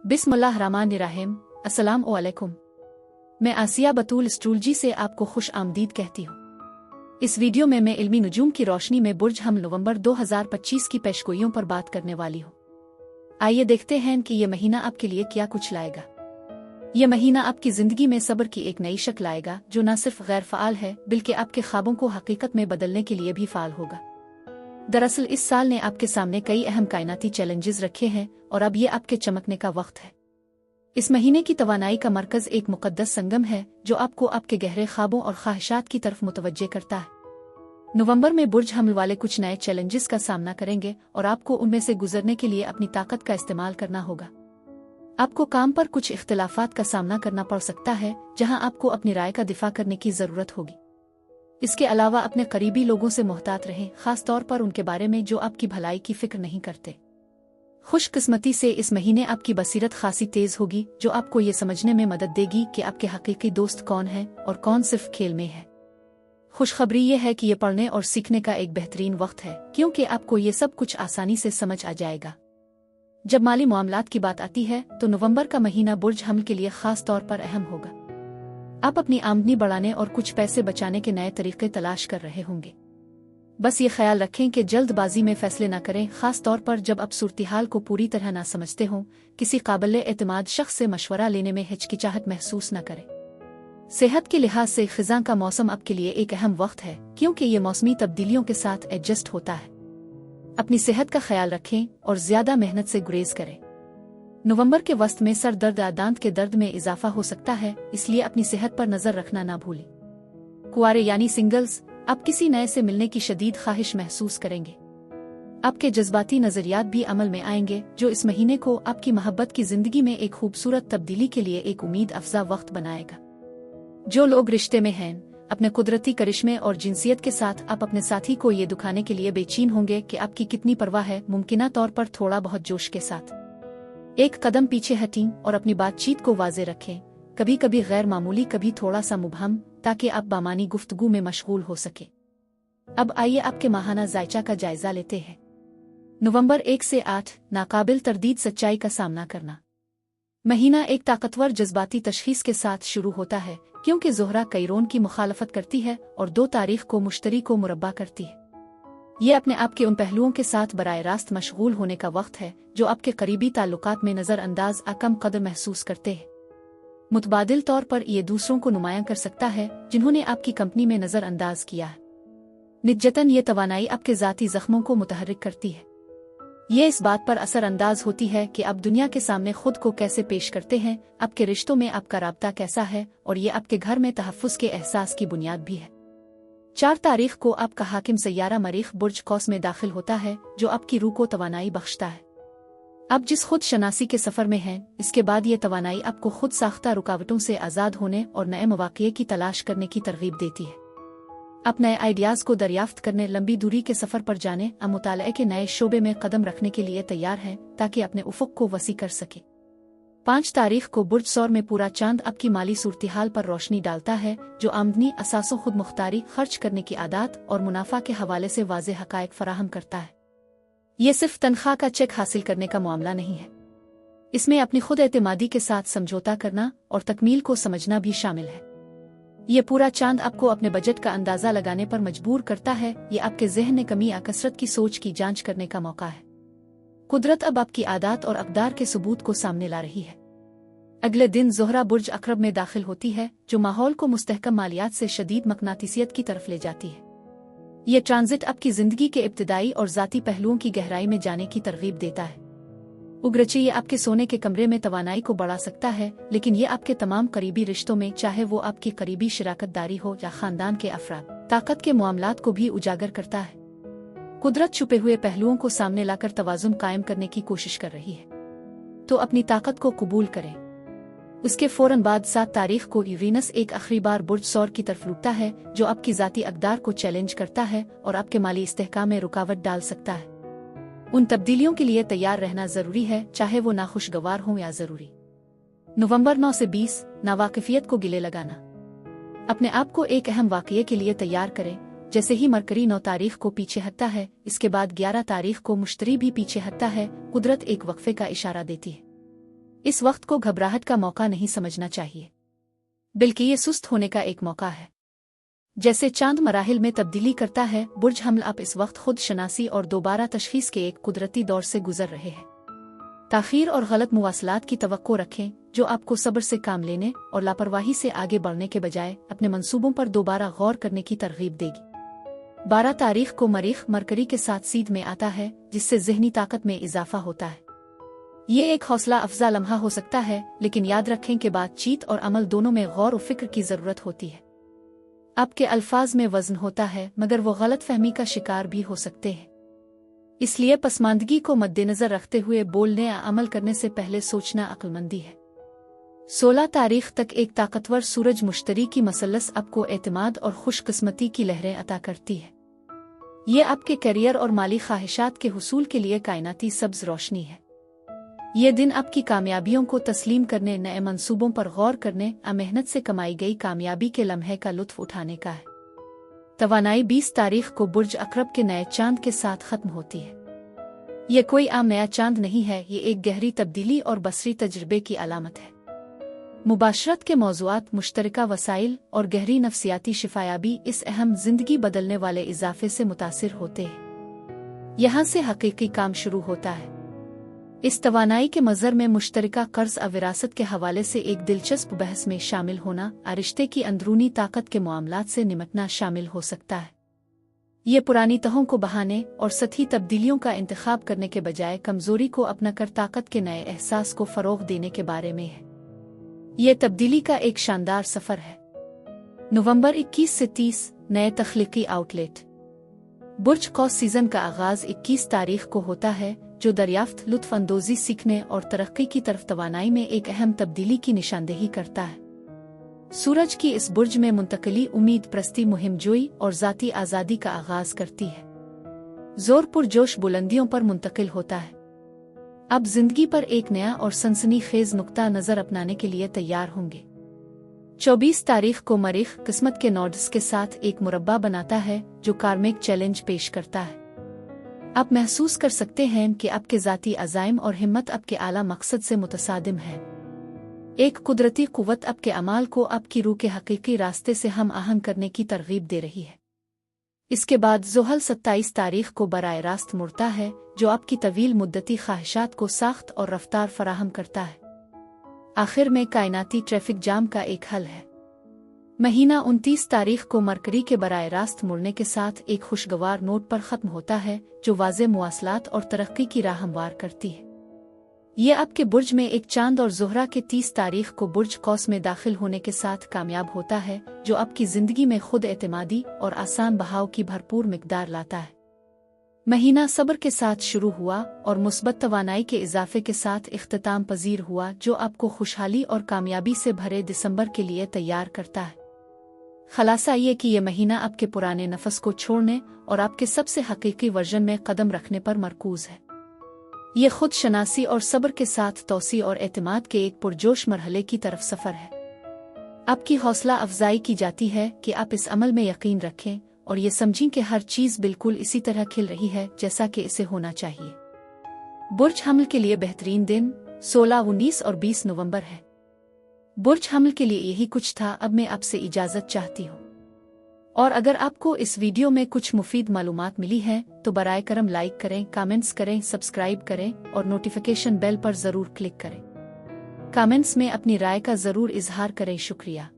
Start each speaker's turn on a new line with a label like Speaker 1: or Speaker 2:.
Speaker 1: बिस्मिल्लाहिर्रहमानिर्रहीम। अस्सलामु अलैकुम। मैं आसिया बतूल एस्ट्रोलॉजी से आपको खुश आमदीद कहती हूँ। इस वीडियो में मैं इल्मी नुजूम की रोशनी में बुर्ज हम नवंबर 2025 की पेशगोइयों पर बात करने वाली हूँ। आइए देखते हैं कि ये महीना आपके लिए क्या कुछ लाएगा। ये महीना आपकी जिंदगी में सब्र की एक नई शक्ल लाएगा जो न सिर्फ गैर फ़ाल है बल्कि आपके ख्वाबों को हकीकत में बदलने के लिए भी फ़ाल होगा। दरअसल इस साल ने आपके सामने कई अहम कायनाती चैलेंजेस रखे हैं और अब ये आपके चमकने का वक्त है। इस महीने की तवानाई का मरकज एक मुकद्दस संगम है जो आपको आपके गहरे ख्वाबों और ख्वाहिशात की तरफ मुतवज्जे करता है। नवंबर में बुर्ज हमल वाले कुछ नए चैलेंजेस का सामना करेंगे और आपको उनमें से गुजरने के लिए अपनी ताकत का इस्तेमाल करना होगा। आपको काम पर कुछ इख्तिलाफात का सामना करना पड़ सकता है जहां आपको अपनी राय का दिफा करने की जरूरत होगी। इसके अलावा अपने करीबी लोगों से मोहतात रहें, खास तौर पर उनके बारे में जो आपकी भलाई की फिक्र नहीं करते। खुशकिस्मती से इस महीने आपकी बसीरत खासी तेज होगी जो आपको ये समझने में मदद देगी कि आपके हकीकी दोस्त कौन है और कौन सिर्फ खेल में है। खुशखबरी ये है कि ये पढ़ने और सीखने का एक बेहतरीन वक्त है क्योंकि आपको ये सब कुछ आसानी से समझ आ जाएगा। जब माली मामलात की बात आती है तो नवंबर का महीना बुर्ज हमल के लिए खास तौर पर अहम होगा। आप अपनी आमदनी बढ़ाने और कुछ पैसे बचाने के नए तरीके तलाश कर रहे होंगे। बस ये ख्याल रखें कि जल्दबाजी में फैसले न करें, खास तौर पर जब आप सूरत-ए-हाल को पूरी तरह ना समझते हों। किसी काबिल एतमाद शख्स से मशवरा लेने में हिचकिचाहट महसूस न करें। सेहत के लिहाज से खिज़ां का मौसम आपके लिए एक अहम वक्त है क्योंकि ये मौसमी तब्दीलियों के साथ एडजस्ट होता है। अपनी सेहत का ख्याल रखें और ज्यादा मेहनत से गुरेज करें। नवंबर के वस्त में सर दर्द या दांत के दर्द में इजाफा हो सकता है, इसलिए अपनी सेहत पर नजर रखना ना भूलें। कुंवारे यानी सिंगल्स, आप किसी नए से मिलने की शदीद ख्वाहिश महसूस करेंगे। आपके जज्बाती नजरियात भी अमल में आएंगे जो इस महीने को आपकी मोहब्बत की जिंदगी में एक खूबसूरत तब्दीली के लिए एक उम्मीद अफजा वक्त बनाएगा। जो लोग रिश्ते में हैं, अपने कुदरती करिश्मे और जिनसियत के साथ आप अपने साथी को ये दिखाने के लिए बेचैन होंगे कि आपकी कितनी परवाह है। मुमकिना तौर पर थोड़ा बहुत जोश के साथ एक कदम पीछे हटें और अपनी बातचीत को वाज़े रखें, कभी कभी गैर मामूली, कभी थोड़ा सा मुबहम, ताकि आप बामानी गुफ्तगू में मशगूल हो सके। अब आइए आपके माहाना जायचा का जायजा लेते हैं। नवंबर 1 से 8 नाकाबिल तरदीद सच्चाई का सामना करना। महीना एक ताकतवर जज्बाती तशखीस के साथ शुरू होता है क्योंकि ज़ोहरा कैरोन की मुखालफत करती है और 2 तारीख को मुश्तरी को मुरब्बा करती है। ये अपने आप के उन पहलुओं के साथ बराह रास्त मशगूल होने का वक्त है जो आपके करीबी ताल्लुकात में नज़रअंदाज कम कदर महसूस करते हैं। मुतबादिल तौर पर ये दूसरों को नुमायां कर सकता है जिन्होंने आपकी कंपनी में नज़रअंदाज किया है। निजतन ये तवानाई आपके ज़ाती ज़ख्मों को मुतहर्रिक करती है। ये इस बात पर असर अंदाज होती है कि आप दुनिया के सामने खुद को कैसे पेश करते हैं, आपके रिश्तों में आपका राब्ता कैसा है और ये आपके घर में तहफ़्फ़ुज़ के एहसास की बुनियाद भी है। 4 तारीख को आपका हाकिम सैयारा मरीख बुर्ज कौस में दाखिल होता है जो आपकी रूह को तवानाई बख्शता है। आप जिस खुद शनासी के सफ़र में हैं, इसके बाद ये तवानाई आपको खुद साख्ता रुकावटों से आज़ाद होने और नए मौक़े की तलाश करने की तरगीब देती है। आप नए आइडियाज़ को दरियाफ्त करने, लंबी दूरी के सफ़र पर जाने, मुताले के नए शोबे में कदम रखने के लिए तैयार हैं ताकि अपने उफ़ुक़ को वसी कर सके। 5 तारीख को बुर्ज सौर में पूरा चांद आपकी माली सूरत-ए-हाल पर रोशनी डालता है जो आमदनी, असासों, खुद मुख्तारी, खर्च करने की आदत और मुनाफा के हवाले से वाज़े हक़ाइक़ फराहम करता है। ये सिर्फ तनख्वाह का चेक हासिल करने का मामला नहीं है, इसमें अपनी खुद एतमादी के साथ समझौता करना और तकमील को समझना भी शामिल है। ये पूरा चांद आपको अपने बजट का अंदाज़ा लगाने पर मजबूर करता है। ये आपके ज़हन में कमी या कसरत की सोच की जांच करने का मौका है। कुदरत अब आपकी आदत और अक़दार के सबूत को सामने ला रही है। अगले दिन ज़ोहरा बुर्ज अक़रब में दाखिल होती है जो माहौल को मुस्तहकम मालियात से शदीद मकनातिसियत की तरफ ले जाती है। ये ट्रांजिट आपकी ज़िंदगी के इब्तिदाई और ज़ाती पहलुओं की गहराई में जाने की तरगीब देता है। उग्रचे ये आपके सोने के कमरे में तवानाई को बढ़ा सकता है, लेकिन ये आपके तमाम करीबी रिश्तों में, चाहे वो आपकी करीबी शिराकतदारी हो या ख़ानदान के अफराद, ताकत के मामलात को भी उजागर करता है। कुदरत छुपे हुए पहलुओं को सामने लाकर तवाज़ुन कायम करने की कोशिश कर रही है, तो अपनी ताकत को कबूल करें। उसके फौरन बाद 7 तारीख को यूरेनस एक आखिरी बार बुर्ज सौर की तरफ रुकता है जो आपकी ज़ाती अक़दार को चैलेंज करता है और आपके माली इस्तेहकाम में रुकावट डाल सकता है। उन तब्दीलियों के लिए तैयार रहना ज़रूरी है, चाहे वो नाखुशगवार हों या ज़रूरी। नवंबर 9 से 20 नावाकिफियत को गिले लगाना। अपने आप को एक अहम वाक़ये के लिए तैयार करें। जैसे ही मरकरी 9 तारीख को पीछे हटता है, इसके बाद 11 तारीख को मुश्तरी भी पीछे हटता है। कुदरत एक वक्फे का इशारा देती है। इस वक्त को घबराहट का मौका नहीं समझना चाहिए, बल्कि ये सुस्त होने का एक मौका है। जैसे चांद मराहिल में तब्दीली करता है, बुर्ज हमल आप इस वक्त खुद शनासी और दोबारा तशखीस के एक कुदरती दौर से गुजर रहे हैं। ताखीर और गलत मुवासलात की तवक्को रखें, जो आपको सब्र से काम लेने और लापरवाही से आगे बढ़ने के बजाय अपने मंसूबों पर दोबारा गौर करने की तरगीब देगी। 12 तारीख को मरीख मरकरी के साथ सीध में आता है, जिससे ज़हनी ताकत में इजाफा होता है। ये एक हौसला अफजा लम्हा हो सकता है, लेकिन याद रखें कि बातचीत और अमल दोनों में गौर और फिक्र की ज़रूरत होती है। आपके अल्फाज में वज़न होता है, मगर वो गलत फहमी का शिकार भी हो सकते हैं। इसलिए पसमानदगी को मद्देनजर रखते हुए बोलने या अमल करने से पहले सोचना अक्लमंदी है। 16 तारीख तक एक ताकतवर सूरज मुश्तरी की मसलस आपको एतमाद और खुशकिस्मती की लहरें अता करती है। ये आपके करियर और माली ख्वाहिशात के हुसूल के लिए कायनाती सब्ज रोशनी है। ये दिन आपकी कामयाबियों को तस्लीम करने, नए मंसूबों पर गौर करने, मेहनत से कमाई गई कामयाबी के लम्हे का लुत्फ उठाने का है। तवानाई 20 तारीख को बुर्ज अकरब के नए चांद के साथ खत्म होती है। ये कोई आम नया चांद नहीं है, ये एक गहरी तब्दीली और बसरी तजर्बे की अलामत है। मुबाशरत के मौज़ूआत, मुश्तरका वसाइल और गहरी नफ्सियाती शिफायाबी इस अहम जिंदगी बदलने वाले इजाफे से मुतासिर होते हैं। यहाँ से हकीकी काम शुरू होता है। इस तवानाई के मज़र में मुश्तरका कर्ज और विरासत के हवाले से एक दिलचस्प बहस में शामिल होना, रिश्ते की अंदरूनी ताकत के मामलात से निमटना शामिल हो सकता है। ये पुरानी तहों को बहाने और सतही तब्दीलियों का इंतखाब करने के बजाय कमजोरी को अपना कर ताकत के नए एहसास को फरोग देने के बारे में है। ये तब्दीली का एक शानदार सफर है। नवंबर 21 से 30 नए तख्लीकी आउटलेट। बुर्ज कौस सीजन का आगाज 21 तारीख को होता है, जो दरियाफ्त, लुत्फ अंदोजी, सीखने और तरक्की की तरफ तवानाई में एक अहम तब्दीली की निशानदेही करता है। सूरज की इस बुर्ज में मुंतकली उम्मीद प्रस्ती, मुहिमजोई और ज़ाती आज़ादी का आगाज करती है। जोर पुरजोश बुलंदियों पर मुंतकिल होता है। अब जिंदगी पर एक नया और सनसनीखेज नुक्ता नजर अपनाने के लिए तैयार होंगे। 24 तारीख को मरीख किस्मत के नोड्स के साथ एक मुरब्बा बनाता है, जो कार्मिक चैलेंज पेश करता है। आप महसूस कर सकते हैं कि आपके ज़ाती अज़ाइम और हिम्मत आपके आला मकसद से मुतसादिम है। एक कुदरती कुव्वत आपके अमाल को आपकी रूह के हकीकी रास्ते से हम आहंग करने की तरगीब दे रही है। इसके बाद ज़ुहल 27 तारीख को बराए रास्त मुड़ता है, जो आपकी तवील मुद्दती ख्वाहिशात को साख्त और रफ्तार फराहम करता है। आखिर में कायनाती ट्रैफिक जाम का एक हल है। महीना 29 तारीख को मरकरी के बराए रास्त मुड़ने के साथ एक खुशगवार नोट पर ख़त्म होता है, जो वाज़े मुवासलात और तरक्की की राह हमवार करती है। ये आपके बुर्ज में एक चांद और ज़ोहरा के 30 तारीख को बुर्ज कौस में दाखिल होने के साथ कामयाब होता है, जो आपकी ज़िंदगी में खुद एतमादी और आसान बहाव की भरपूर मिकदार लाता है। महीना सब्र के साथ शुरू हुआ और मुस्बत तवानाई के इजाफे के साथ इख्तिताम पजीर हुआ, जो आपको खुशहाली और कामयाबी से भरे दिसंबर के लिए तैयार करता है। खलासा ये कि यह महीना आपके पुराने नफस को छोड़ने और आपके सबसे हकीकी वर्जन में कदम रखने पर मरकूज है। ये खुद शनासी और सब्र के साथ तौसी और एतमाद के एक पुरजोश मरहले की तरफ सफर है। आपकी हौसला अफजाई की जाती है कि आप इस अमल में यकीन रखें और ये समझें कि हर चीज़ बिल्कुल इसी तरह खिल रही है जैसा कि इसे होना चाहिए। बुर्ज हमल के लिए बेहतरीन दिन 16, 19 और 20 नवंबर है। बुर्ज हमल के लिए यही कुछ था। अब मैं आपसे इजाज़त चाहती हूँ, और अगर आपको इस वीडियो में कुछ मुफीद मालूमात मिली है तो बराए करम लाइक करें, कमेंट्स करें, सब्सक्राइब करें और नोटिफिकेशन बेल पर ज़रूर क्लिक करें। कमेंट्स में अपनी राय का ज़रूर इजहार करें। शुक्रिया।